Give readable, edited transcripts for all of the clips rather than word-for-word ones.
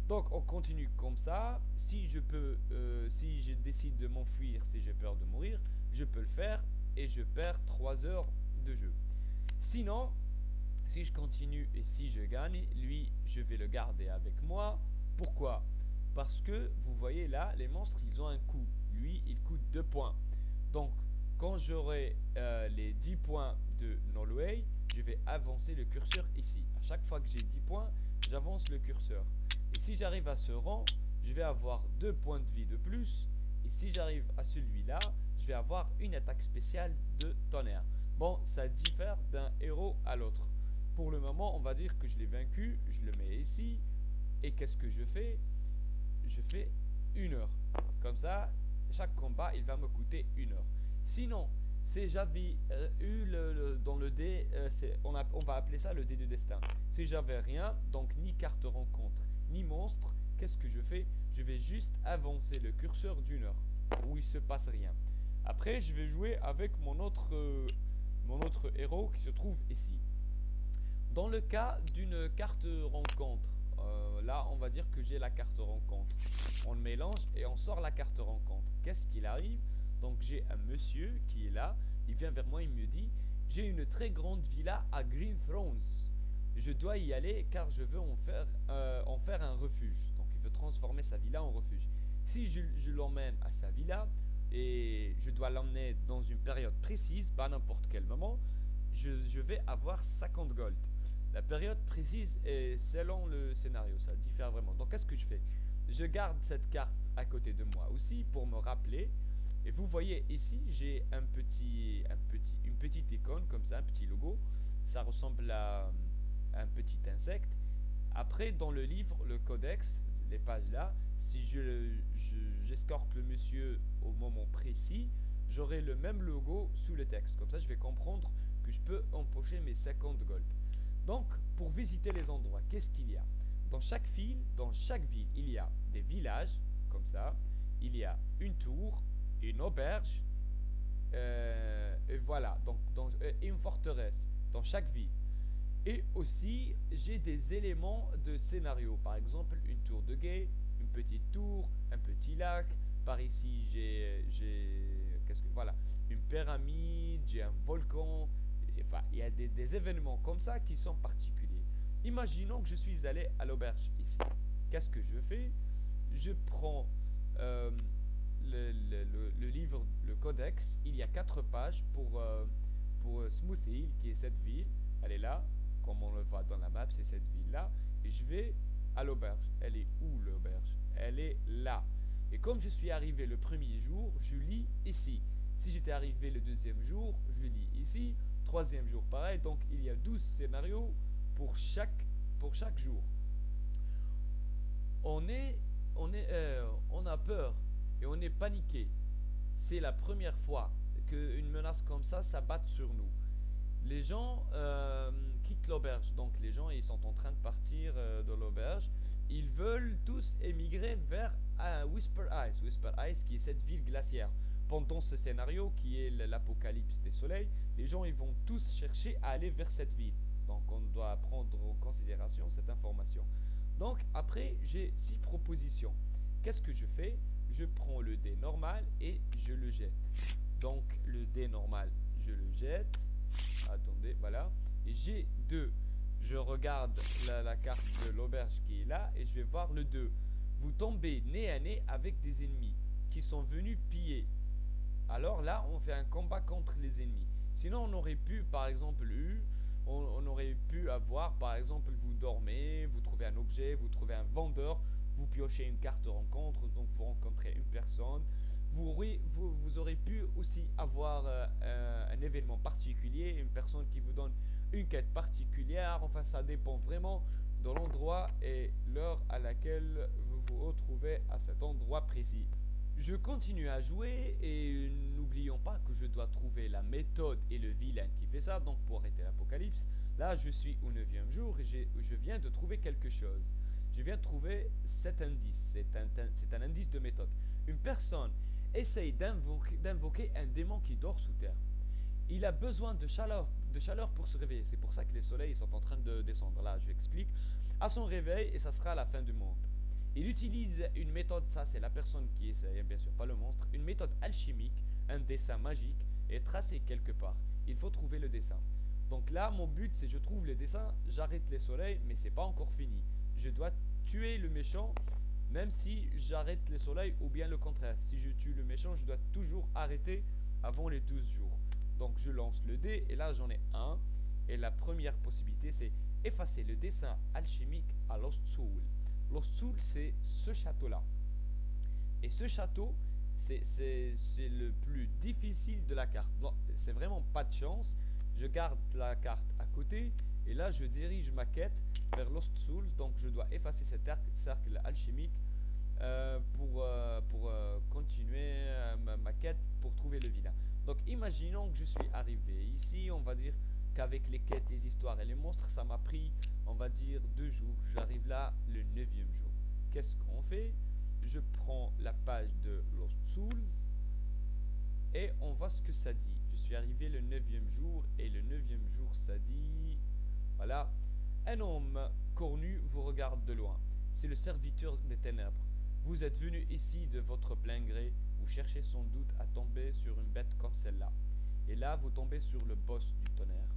Donc on continue comme ça. Si je peux, si je décide de m'enfuir, si j'ai peur de mourir, je peux le faire et je perds 3 heures de jeu. Sinon, si je continue et si je gagne, lui, je vais le garder avec moi. Pourquoi? Parce que vous voyez là, les monstres, ils ont un coût. Lui, il coûte 2 points. Donc, quand j'aurai les 10 points de Norway, je vais avancer le curseur ici. À chaque fois que j'ai 10 points, j'avance le curseur. Et si j'arrive à ce rang, je vais avoir 2 points de vie de plus. Et si j'arrive à celui-là, je vais avoir une attaque spéciale de tonnerre. Bon, ça diffère d'un héros à l'autre. Pour le moment, on va dire que je l'ai vaincu. Je le mets ici. Et qu'est-ce que je fais? Je fais 1 heure. Comme ça, chaque combat, il va me coûter 1 heure. Sinon, si j'avais eu dans le dé, on va appeler ça le dé de destin. Si j'avais rien, donc ni carte rencontre, ni monstre, qu'est-ce que je fais? Je vais juste avancer le curseur d'1 heure, où il se passe rien. Après, je vais jouer avec mon autre héros qui se trouve ici. Dans le cas d'une carte rencontre, là on va dire que j'ai la carte rencontre. On le mélange et on sort la carte rencontre. Qu'est-ce qu'il arrive? Donc j'ai un monsieur qui est là, il vient vers moi, il me dit j'ai une très grande villa à Green Thrones. Je dois y aller car je veux en faire un refuge. Donc il veut transformer sa villa en refuge. Si je l'emmène à sa villa et je dois l'emmener dans une période précise, pas n'importe quel moment, je vais avoir 50 gold. La période précise est selon le scénario, ça diffère vraiment. Donc qu'est-ce que je fais? Je garde cette carte à côté de moi aussi pour me rappeler. Et vous voyez ici, j'ai une petite icône comme ça, un petit logo. Ça ressemble à un petit insecte. Après, dans le livre, le codex, les pages là, si j'escorte le monsieur au moment précis, j'aurai le même logo sous le texte. Comme ça, je vais comprendre que je peux empocher mes 50 gold. Donc, pour visiter les endroits, qu'est-ce qu'il y a? Dans chaque ville, il y a des villages, comme ça. Il y a une tour, une auberge, et voilà, et une forteresse dans chaque ville. Et aussi, j'ai des éléments de scénario. Par exemple, une tour de guet, une petite tour, un petit lac. Par ici, voilà, une pyramide, j'ai un volcan. Enfin, il y a des événements comme ça qui sont particuliers. Imaginons que je suis allé à l'auberge ici. Qu'est-ce que je fais? Je prends euh, le livre, le codex. Il y a 4 pages pour Smooth Hill, qui est cette ville. Elle est là, comme on le voit dans la map, c'est cette ville-là. Et je vais à l'auberge. Elle est où l'auberge? Elle est là. Et comme je suis arrivé le premier jour, je lis ici. Si j'étais arrivé le deuxième jour, je lis ici. Troisième jour, pareil. Donc il y a 12 scénarios pour chaque jour. On a peur et on est paniqué. C'est la première fois qu'une menace comme ça s'abatte sur nous. Les gens quittent l'auberge. Donc les gens, ils sont en train de partir de l'auberge. Ils veulent tous émigrer vers Whisper Ice. Whisper Ice, qui est cette ville glaciaire. Pendant ce scénario, qui est l'apocalypse des soleils, les gens, ils vont tous chercher à aller vers cette ville. Donc on doit prendre en considération cette information. Donc après, j'ai 6 propositions. Qu'est-ce que je fais? Je prends le dé normal et je le jette. Donc le dé normal, je le jette. Attendez, voilà. Et j'ai 2. Je regarde la carte de l'auberge qui est là et je vais voir le 2. Vous tombez nez à nez avec des ennemis qui sont venus piller. Alors là, on fait un combat contre les ennemis. Sinon, on aurait pu, par exemple, on aurait pu avoir, par exemple, vous dormez, vous trouvez un objet, vous trouvez un vendeur, vous piochez une carte rencontre, donc vous rencontrez une personne. Vous aurez pu aussi avoir un événement particulier, une personne qui vous donne une quête particulière. Enfin, ça dépend vraiment de l'endroit et l'heure à laquelle vous vous retrouvez à cet endroit précis. Je continue à jouer et n'oublions pas que je dois trouver la méthode et le vilain qui fait ça. Donc pour arrêter l'apocalypse, là je suis au 9e jour et je viens de trouver quelque chose. Je viens de trouver cet indice. C'est un indice de méthode. Une personne essaye d'invoquer un démon qui dort sous terre. Il a besoin de chaleur pour se réveiller. C'est pour ça que les soleils sont en train de descendre. Là, je explique. À son réveil, et ça sera la fin du monde. Il utilise une méthode, ça c'est la personne qui essaie, bien sûr pas le monstre, une méthode alchimique, un dessin magique est tracé quelque part. Il faut trouver le dessin. Donc là, mon but c'est je trouve le dessin, j'arrête les soleils, mais c'est pas encore fini. Je dois tuer le méchant, même si j'arrête les soleils, ou bien le contraire. Si je tue le méchant, je dois toujours arrêter avant les 12 jours. Donc je lance le dé, et là j'en ai un. Et la première possibilité, c'est effacer le dessin alchimique à Lost Soul. Lost Soul, c'est ce château-là. Et ce château, c'est le plus difficile de la carte. C'est vraiment pas de chance. Je garde la carte à côté. Et là, je dirige ma quête vers Lost Souls. Donc, je dois effacer cet cercle alchimique pour continuer ma quête pour trouver le vilain. Donc, imaginons que je suis arrivé ici. On va dire qu'avec les quêtes, les histoires et les monstres, ça m'a pris, on va dire, 2 jours. J'arrive là le 9e jour. Qu'est-ce qu'on fait? Je prends la page de Lost Souls et on voit ce que ça dit. Je suis arrivé le 9e jour et le 9e jour ça dit, voilà, un homme cornu vous regarde de loin. C'est le serviteur des ténèbres. Vous êtes venu ici de votre plein gré. Vous cherchez sans doute à tomber sur une bête comme celle-là. Et là, vous tombez sur le boss du tonnerre.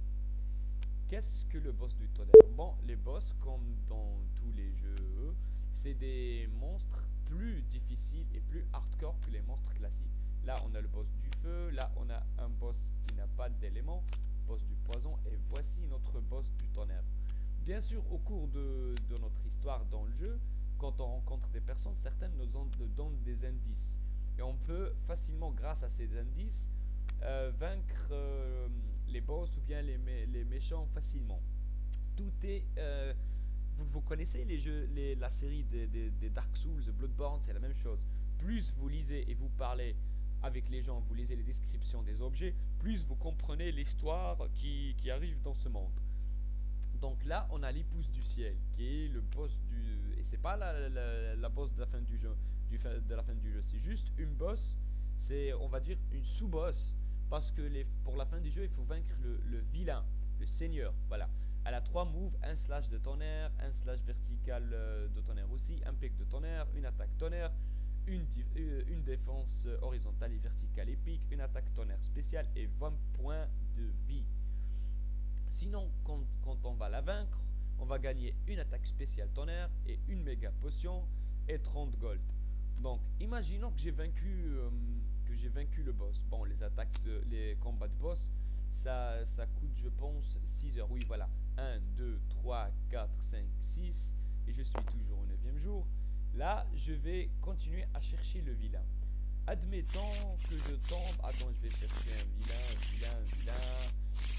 Qu'est-ce que le boss du tonnerre? Bon, les boss, comme dans tous les jeux, c'est des monstres plus difficiles et plus hardcore que les monstres classiques. Là, on a le boss du feu, là, on a un boss qui n'a pas d'éléments, boss du poison, et voici notre boss du tonnerre. Bien sûr, au cours de notre histoire dans le jeu, quand on rencontre des personnes, certaines nous donnent des indices. Et on peut facilement, grâce à ces indices, vaincre les boss ou bien les méchants facilement. Tout est... vous connaissez les jeux, la série des Dark Souls, Bloodborne, c'est la même chose. Plus vous lisez et vous parlez avec les gens, vous lisez les descriptions des objets, plus vous comprenez l'histoire qui arrive dans ce monde. Donc là, on a l'épouse du ciel, qui est le boss du... Et c'est pas la boss de la fin du jeu, de la fin du jeu, c'est juste une boss, c'est, on va dire, une sous-boss. Parce que pour la fin du jeu, il faut vaincre le vilain, le seigneur, voilà. Elle a 3 moves, un slash de tonnerre, un slash vertical de tonnerre aussi, un pic de tonnerre, une attaque tonnerre, une défense horizontale et verticale épique, une attaque tonnerre spéciale et 20 points de vie. Sinon, quand on va la vaincre, on va gagner une attaque spéciale tonnerre et une méga potion et 30 gold. Donc, imaginons que j'ai vaincu le boss. Bon, les combats de boss, ça coûte, je pense, 6 heures. Oui, voilà. 1, 2, 3, 4, 5, 6. Et je suis toujours au 9e jour. Là, je vais continuer à chercher le vilain. Admettons que je tombe. Attends, je vais chercher un vilain.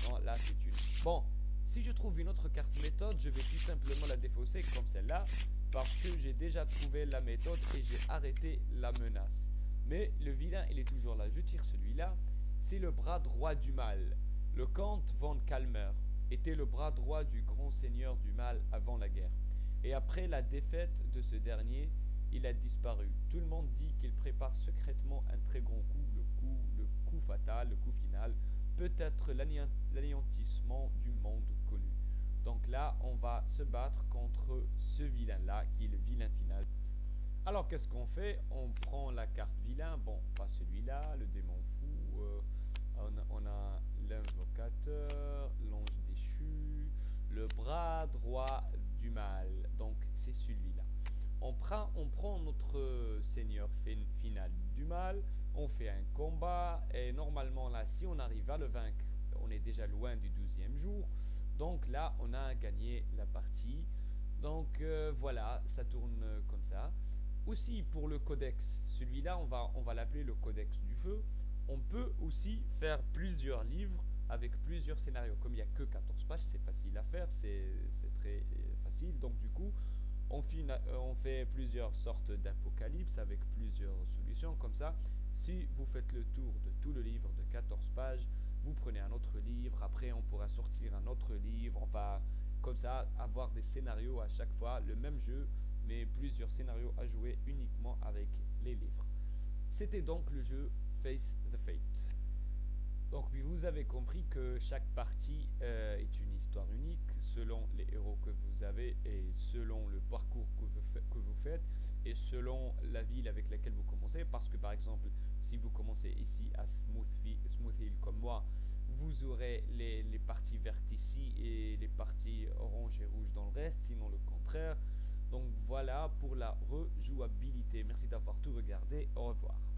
Non, là, c'est une. Bon, si je trouve une autre carte méthode, je vais tout simplement la défausser comme celle-là. Parce que j'ai déjà trouvé la méthode et j'ai arrêté la menace. Mais le vilain, il est toujours là. Je tire celui-là. C'est le bras droit du mal. Le comte von Kalmer était le bras droit du grand seigneur du mal avant la guerre. Et après la défaite de ce dernier, il a disparu. Tout le monde dit qu'il prépare secrètement un très grand coup, le coup fatal, le coup final, peut-être l'anéantissement du monde connu. Donc là, on va se battre contre ce vilain-là, qui est le vilain final. Alors, qu'est-ce qu'on fait? On prend la carte vilain, bon, pas celui-là, le démon fou, on a l'invocateur, l'ange déchu, le bras droit du mal, donc c'est celui-là. On prend notre seigneur final du mal, on fait un combat, et normalement là, si on arrive à le vaincre, on est déjà loin du 12e jour, donc là, on a gagné la partie. Donc voilà, ça tourne comme ça. Aussi pour le codex, celui-là on va l'appeler le codex du feu. On peut aussi faire plusieurs livres avec plusieurs scénarios. Comme il n'y a que 14 pages, c'est facile à faire, c'est très facile. Donc du coup, on fait plusieurs sortes d'apocalypse avec plusieurs solutions. Comme ça, si vous faites le tour de tout le livre de 14 pages, vous prenez un autre livre, après on pourra sortir un autre livre, on va comme ça avoir des scénarios à chaque fois, le même jeu, mais plusieurs scénarios à jouer uniquement avec les livres. C'était donc le jeu Face the Fate. Donc vous avez compris que chaque partie est une histoire unique selon les héros que vous avez et selon le parcours que vous faites. et selon la ville avec laquelle vous commencez, parce que par exemple, si vous commencez ici à Smooth Hill comme moi, vous aurez les parties vertes ici et les parties orange et rouge dans le reste, sinon le contraire. Donc voilà pour la rejouabilité. Merci d'avoir tout regardé. Au revoir.